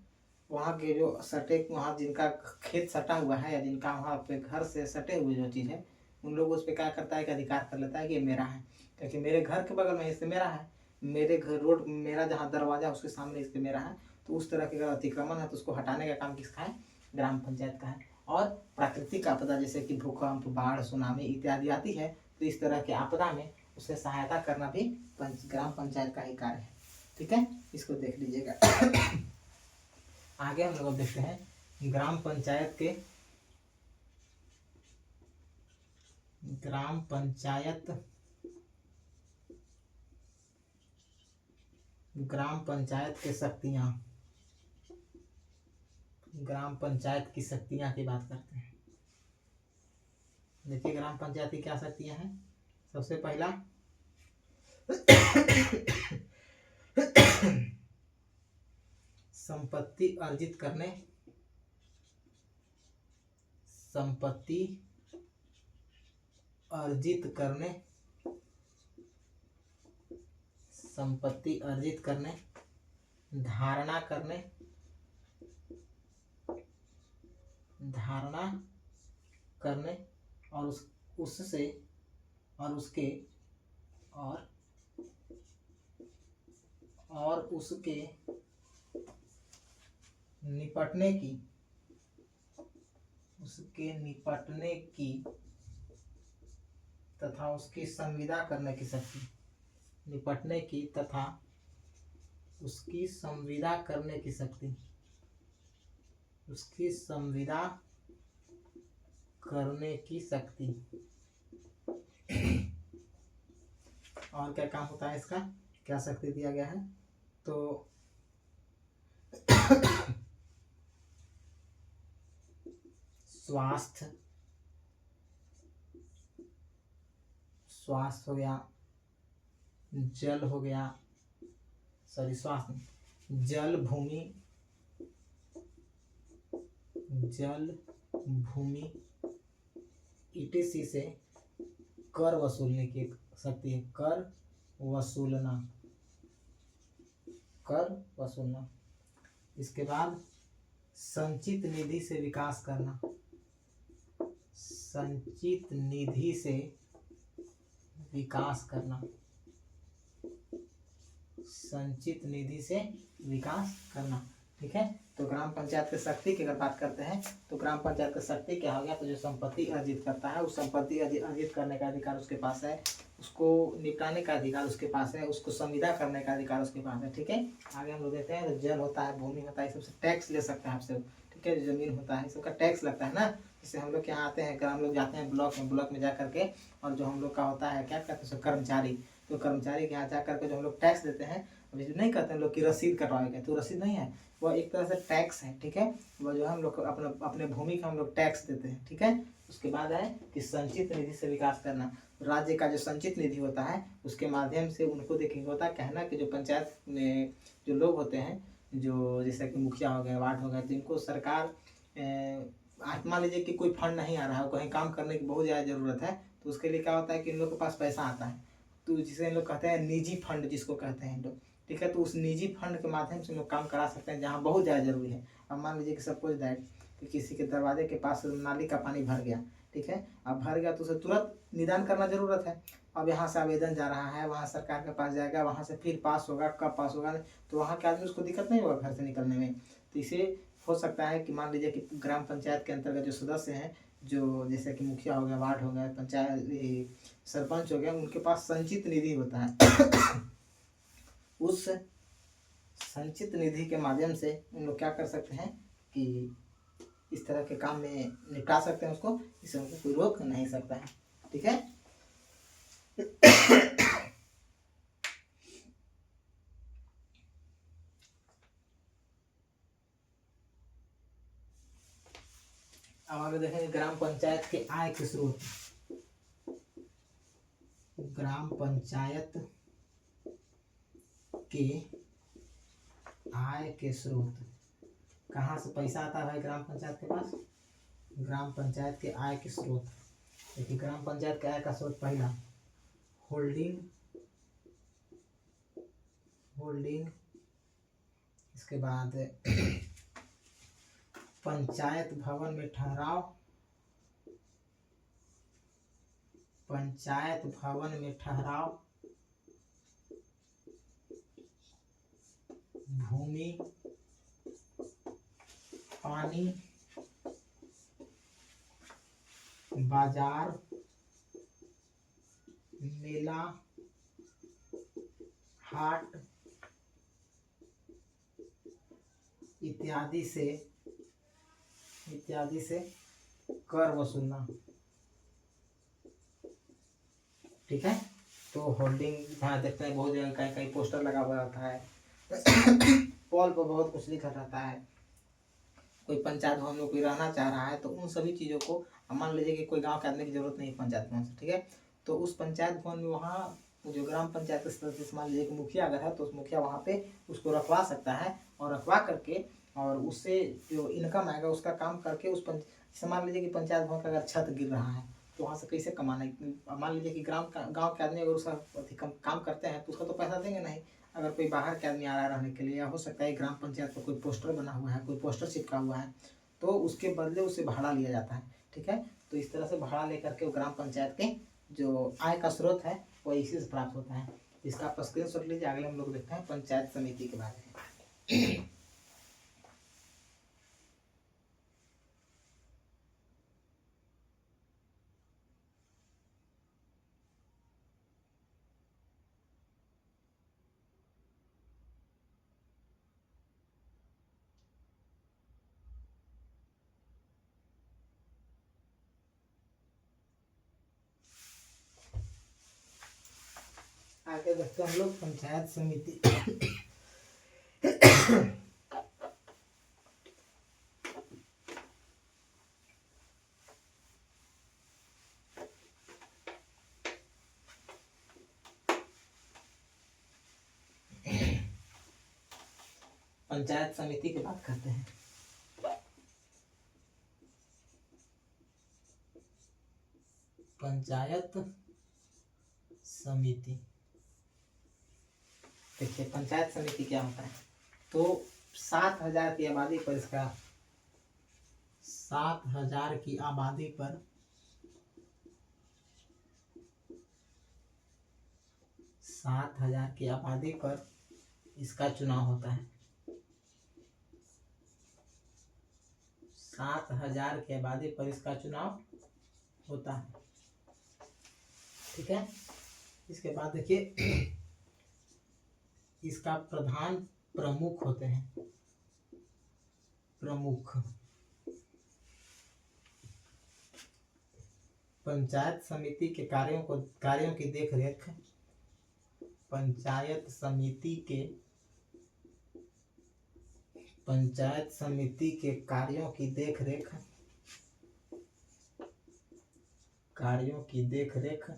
वहाँ के जो सटे, वहाँ जिनका खेत सटा हुआ है या जिनका वहाँ पे घर से सटे हुए जो चीज़ है, उन लोग उस पर क्या करता है कि अधिकार कर लेता है कि ये मेरा है, क्योंकि मेरे घर के बगल में इससे मेरा है, मेरे घर रोड मेरा जहाँ दरवाजा उसके सामने इसके मेरा है। तो उस तरह के अगर अतिक्रमण है तो उसको हटाने का काम किसका है, ग्राम पंचायत का है। और प्राकृतिक आपदा जैसे कि भूकंप, बाढ़, सुनामी इत्यादि आती है, तो इस तरह के आपदा में उससे सहायता करना भी ग्राम पंचायत का ही कार्य है। ठीक है, इसको देख लीजिएगा। आगे हम लोग देखते हैं ग्राम पंचायत के शक्तियाँ, ग्राम पंचायत की शक्तियाँ की बात करते हैं। देखिए ग्राम पंचायत की क्या शक्तियाँ हैं। सबसे पहला संपत्ति अर्जित करने, धारणा करने और उससे उसके निपटने की तथा उसकी संविदा करने की शक्ति, निपटने की तथा उसकी संविदा करने की शक्ति, और क्या काम होता है इसका, क्या शक्ति दिया गया है, तो स्वास्थ्य हो गया, जल हो गया, जल भूमि ETC से कर वसूलने की शक्ति है, कर वसूलना। इसके बाद संचित निधि से विकास करना, ठीक है। तो ग्राम पंचायत की शक्ति की अगर बात करते हैं तो ग्राम पंचायत की शक्ति क्या हो गया, तो जो संपत्ति अर्जित करता है उस संपत्ति अर्जित करने का अधिकार उसके पास है, उसको निपटाने का अधिकार उसके पास है, उसको संविदा करने का अधिकार उसके पास है। ठीक है, आगे हम लोग देखते हैं जल होता है, भूमि होता है, सबसे टैक्स ले सकते हैं आपसे। ठीक है, जो जमीन होता है सबका टैक्स लगता है ना। जैसे हम लोग यहाँ आते हैं, हम लोग जाते हैं ब्लॉक में जा करके, और जो हम लोग का होता है क्या कहते हैं कर्मचारी, तो कर्मचारी के यहाँ जा करके जो हम लोग टैक्स देते हैं, अभी जो नहीं कहते हैं लोग की रसीद कटवाएंगे, तो रसीद नहीं है, वह एक तरह से टैक्स है। ठीक है, वह जो हम लोग अपने भूमि का हम लोग टैक्स देते हैं। ठीक है, उसके बाद है कि संचित निधि से विकास करना। राज्य का जो संचित निधि होता है उसके माध्यम से उनको देखेंगे, होता है कहना कि जो पंचायत में जो लोग होते हैं, जो जैसे कि मुखिया हो गए, वार्ड हो गए, तो इनको सरकार मान लीजिए कि कोई फंड नहीं आ रहा है, कहीं काम करने की बहुत ज़्यादा ज़रूरत है, तो उसके लिए क्या होता है कि इन लोग के पास पैसा आता है, तो जिसे इन लोग कहते हैं निजी फंड, जिसको कहते हैं लोग। ठीक है, तो उस निजी फंड के माध्यम से लोग काम करा सकते हैं जहाँ बहुत ज़्यादा जरूरी है। अब मान लीजिए कि सपोज दैट कि किसी के दरवाजे के पास नाली का पानी भर गया। ठीक है, अब भर गया तो उसे तुरंत निदान करना जरूरत है। अब यहाँ से आवेदन जा रहा है, वहाँ सरकार के पास जाएगा, वहाँ से फिर पास होगा, कब पास होगा, तो वहाँ के आदमी उसको दिक्कत नहीं होगा घर से निकलने में। तो इसे हो सकता है कि मान लीजिए कि ग्राम पंचायत के अंतर्गत जो सदस्य हैं, जो जैसे कि मुखिया हो गया, वार्ड हो गया, पंचायत सरपंच हो गया, उनके पास संचित निधि होता है। उस संचित निधि के माध्यम से उन लोग क्या कर सकते हैं कि इस तरह के काम में निपटा सकते हैं उसको, इसे उनको कोई रोक नहीं सकता है। ठीक है, अब आगे देखेंगे ग्राम पंचायत के आय के स्रोत। ग्राम पंचायत के आय के स्रोत, कहाँ से पैसा आता है भाई ग्राम पंचायत के पास, ग्राम पंचायत के आय के स्रोत। देखिए ग्राम पंचायत के आय का स्रोत, पहला होल्डिंग, इसके बाद पंचायत भवन में ठहराव, भूमि, पानी, बाजार मेला, हाट इत्यादि से कर वसूलना। ठीक है, तो होल्डिंग जहाँ देखते हैं बहुत जगह कहीं कहीं पोस्टर लगा हुआ रहता है, वॉल पर बहुत कुछ लिखा रहता है, कोई पंचायत भवन में कोई रहना चाह रहा है तो उन सभी चीज़ों को, मान लीजिए कि कोई गांव के आदमी की जरूरत नहीं है पंचायत भवन से, ठीक है, तो उस पंचायत भवन में वहाँ जो ग्राम पंचायत सदस्य मान लीजिए कि मुखिया अगर है तो उस मुखिया वहाँ पे उसको रखवा सकता है, और रखवा करके और उससे जो इनकम आएगा उसका काम करके उस मान लीजिए कि पंचायत भवन का अगर छत गिर रहा है तो वहाँ से कैसे कमाना है, मान लीजिए कि गाँव के आदमी अगर उसका काम करते हैं तो उसका तो पैसा देंगे नहीं, अगर कोई बाहर के आदमी आ रहा है रहने के लिए, या हो सकता है ग्राम पंचायत पर कोई पोस्टर बना हुआ है, कोई पोस्टर चिपका हुआ है, तो उसके बदले उससे भाड़ा लिया जाता है। ठीक है, तो इस तरह से भाड़ा लेकर के वो ग्राम पंचायत के जो आय का स्रोत है वो इसी से प्राप्त होता है। इसका आप स्क्रीनशॉट लीजिए। अगले हम लोग देखते हैं पंचायत समिति के बारे में। आगे देखते हैं हम लोग पंचायत समिति। पंचायत समिति की बात करते हैं। पंचायत समिति, देखिए पंचायत समिति क्या होता है, तो 7,000 की आबादी पर इसका 7,000 की आबादी पर 7,000 की आबादी पर इसका चुनाव होता है। 7,000 की आबादी पर इसका चुनाव होता है। ठीक है, इसके बाद देखिए इसका प्रधान प्रमुख होते हैं। प्रमुख पंचायत समिति के कार्यों की देखरेख, पंचायत समिति के कार्यों की देखरेख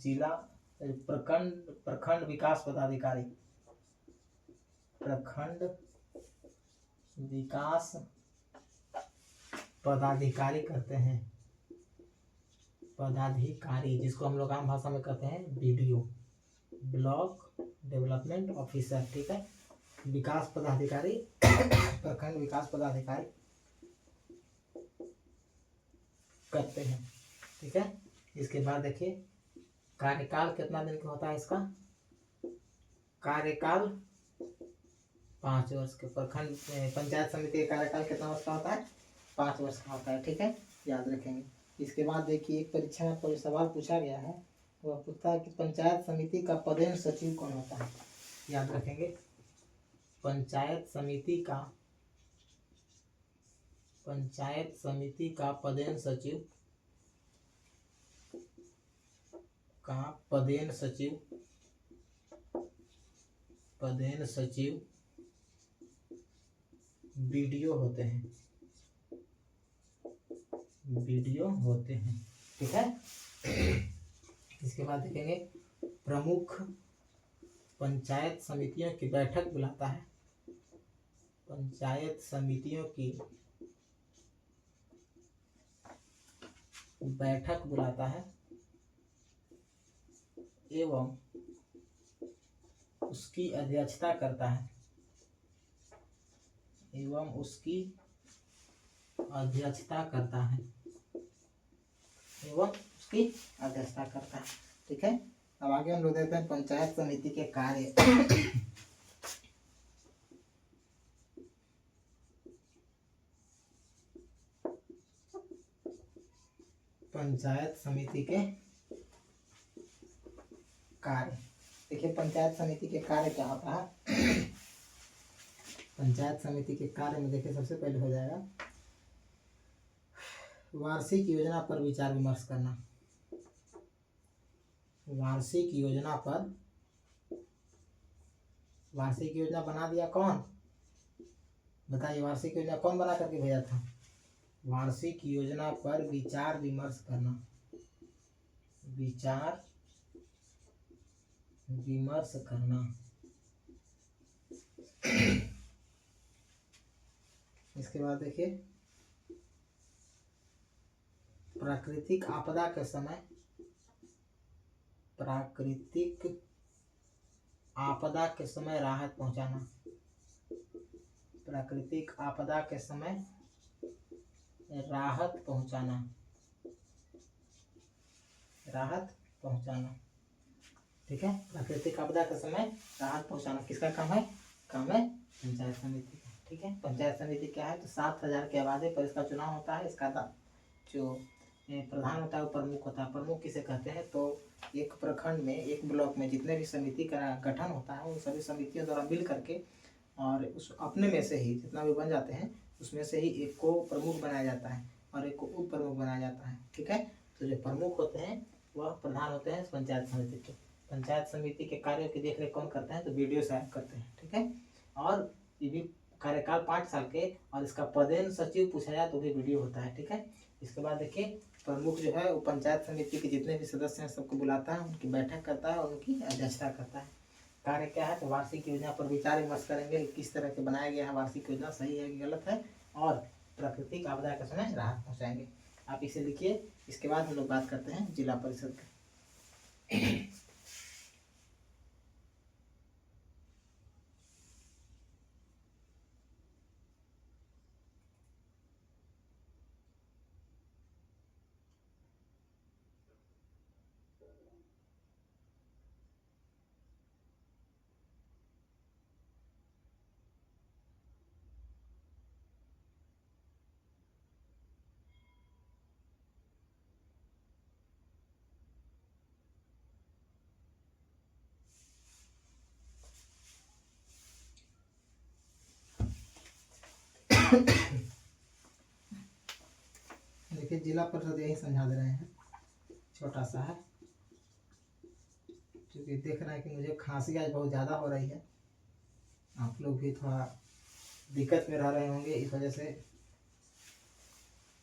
जिला प्रखंड विकास पदाधिकारी, करते हैं। पदाधिकारी जिसको हम लोग आम भाषा में कहते हैं बीडीओ, ब्लॉक डेवलपमेंट ऑफिसर। ठीक है, विकास पदाधिकारी, प्रखंड विकास पदाधिकारी करते हैं। ठीक है, इसके बाद देखिए कार्यकाल कितना दिन का होता है इसका, कार्यकाल 5 वर्ष के। प्रखंड पंचायत समिति का कार्यकाल कितना वर्ष का होता है, 5 वर्ष का होता है। ठीक है, याद रखेंगे। इसके बाद देखिए एक परीक्षा में कोई सवाल पूछा गया है, वह पूछता है कि पंचायत समिति का पदेन सचिव कौन होता है। याद रखेंगे, पंचायत समिति का पदेन सचिव बीडीओ होते हैं। ठीक है, इसके बाद देखेंगे प्रमुख पंचायत समितियों की बैठक बुलाता है। पंचायत समितियों की बैठक बुलाता है एवं उसकी अध्यक्षता करता है। ठीक है, अब आगे हम लोग देखते हैं पंचायत समिति के कार्य। पंचायत समिति के कार्य। देखिए पंचायत समिति के कार्य क्या होता है। पंचायत समिति के कार्य में देखिए सबसे पहले हो जाएगा वार्षिक योजना पर विचार विमर्श करना। वार्षिक योजना बना दिया कौन, बताइए वार्षिक योजना कौन बना करके भेजा था। वार्षिक योजना पर विचार विमर्श करना, विचार विमर्श करना। इसके बाद देखिए प्राकृतिक आपदा के समय, प्राकृतिक आपदा के समय राहत पहुंचाना। प्राकृतिक आपदा के समय राहत पहुंचाना, राहत पहुंचाना। ठीक है, प्राकृतिक आपदा के समय राहत पहुंचाना किसका काम है, काम है पंचायत समिति का। ठीक है, पंचायत समिति क्या है तो 7,000 की आबादी पर इसका चुनाव होता है। इसका जो प्रधान होता है वो प्रमुख होता है। प्रमुख किसे कहते हैं तो एक प्रखंड में, एक ब्लॉक में जितने भी समिति का गठन होता है उन सभी समितियों द्वारा मिल करके और उस अपने में से ही जितना भी बन जाते हैं उसमें से ही एक को प्रमुख बनाया जाता है और एक को उप प्रमुख बनाया जाता है। ठीक है, तो जो प्रमुख होते हैं वह प्रधान होते हैं पंचायत समिति के। पंचायत समिति के कार्यों की देखरेख कौन करते हैं तो वीडियो साहब करते हैं। ठीक है, और ये भी कार्यकाल 5 साल के और इसका पदेन सचिव पूछा जाए तो भी वीडियो होता है। ठीक है, इसके बाद देखिए प्रमुख जो है वो पंचायत समिति के जितने भी सदस्य हैं सबको बुलाता है, उनकी बैठक करता है और उनकी अध्यक्षता करता है। कार्य क्या है तो वार्षिक योजना पर विचार विमर्श करेंगे किस तरह के बनाया गया है, वार्षिक योजना सही है कि गलत है, और प्राकृतिक आपदा के समय राहत पहुँचाएंगे। आप इसे लिखिए। इसके बाद हम लोग बात करते हैं जिला परिषद की। देखिए जिला परिषद यही समझा दे रहे हैं, छोटा सा है क्योंकि देख रहे हैं कि मुझे खांसी आज बहुत ज़्यादा हो रही है। आप लोग भी थोड़ा दिक्कत में रह रहे होंगे, इस वजह से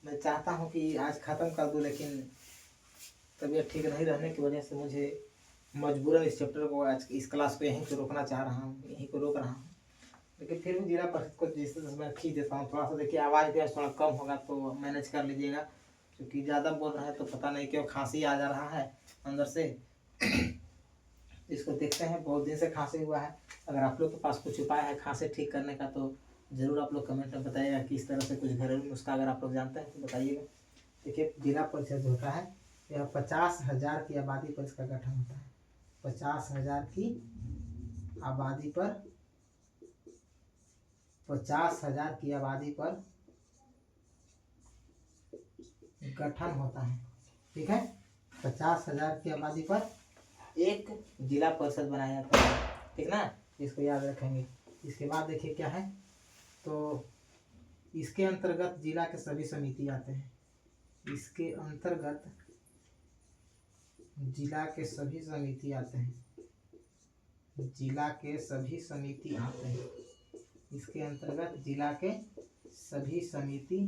मैं चाहता हूं कि आज ख़त्म कर दूं, लेकिन तबीयत ठीक नहीं रहने की वजह से मुझे मजबूरन इस चैप्टर को, आज इस क्लास को यहीं पे रोकना चाह रहा हूं, यहीं को रोक रहा हूं। लेकिन फिर भी जिला परिषद को जिस तरह से मैं खींच देता हूँ, थोड़ा सा देखिए आवाज़ भी आज थोड़ा कम होगा तो मैनेज कर लीजिएगा, क्योंकि ज़्यादा बोल रहा है तो पता नहीं क्यों खांसी आ जा रहा है अंदर से। इसको देखते हैं, बहुत दिन से खांसी हुआ है। अगर आप लोग के पास कुछ उपाय है खांसी ठीक करने का तो ज़रूर आप लोग कमेंट में बताइएगा कि इस तरह से कुछ घरेलू नुस्खा अगर आप लोग जानते हैं तो बताइएगा। देखिए जिला परिषद होता है यह 50,000 की आबादी पर इसका गठन होता है। 50,000 की आबादी पर, 50,000 की आबादी पर गठन होता है। ठीक है, 50,000 की आबादी पर एक जिला परिषद बनाया जाता है। ठीक ना, इसको याद रखेंगे। इसके बाद देखिए क्या है तो इसके अंतर्गत जिला के सभी समिति आते हैं। इसके अंतर्गत जिला के सभी समिति आते हैं। जिला के सभी समिति आते हैं। इसके अंतर्गत जिला के सभी समिति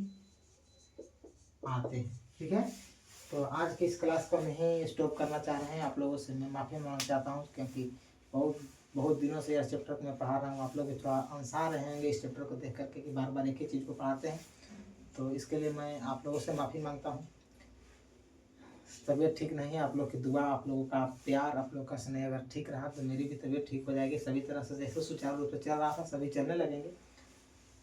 आते हैं। ठीक है, तो आज की इस क्लास को हम यहीं स्टॉप करना चाह रहे हैं। आप लोगों से मैं माफ़ी मांगना चाहता हूँ, क्योंकि बहुत दिनों से इस चैप्टर को मैं पढ़ा रहा हूँ। आप लोग भी थोड़ा अंसार रहे होंगे इस चैप्टर को देख करके कि बार बार एक ही चीज़ को पढ़ाते हैं, तो इसके लिए मैं आप लोगों से माफ़ी मांगता हूँ। तबीयत ठीक नहीं है, आप लोग की दुआ, आप लोगों का प्यार, आप लोग का स्नेह अगर ठीक रहा तो मेरी भी तबीयत ठीक हो जाएगी। सभी तरह से जैसे सुचारू रूप से चल रहा था सभी चलने लगेंगे।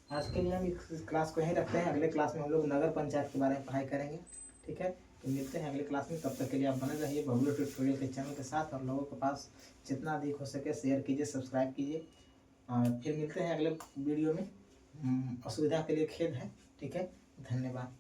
आज के लिए हम इस क्लास को यहीं रखते हैं। अगले क्लास में हम लोग नगर पंचायत के बारे में पढ़ाई करेंगे। ठीक है, तो मिलते हैं अगले क्लास में। तब तक के लिए आप बने रहिए बबलू ट्यूटोरियल के चैनल के साथ, और लोगों के पास जितना अधिक हो सके शेयर कीजिए, सब्सक्राइब कीजिए, और फिर मिलते हैं अगले वीडियो में। असुविधा के लिए खेद है। ठीक है, धन्यवाद।